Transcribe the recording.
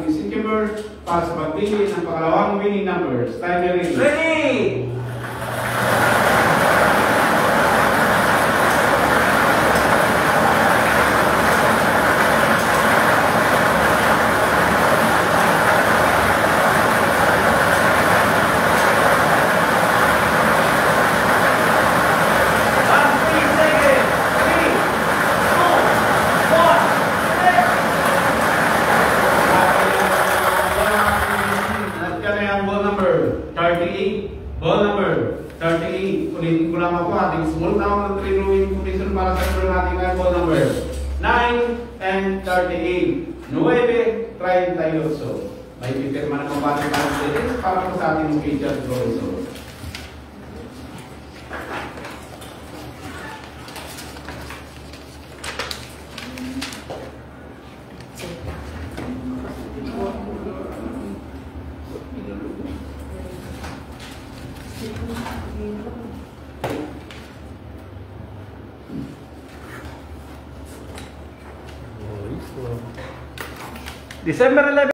si Miss Kimber para sa pagpili ng pangalawang winning numbers. Timer ready. Ready! Ball number 38. Ulitin ko lang ako ating small town na three-rowing competition para sa ito natin ang ball number 9 and 38. 9:38. May pipirma na pambati para sa ating featured professor. December 11.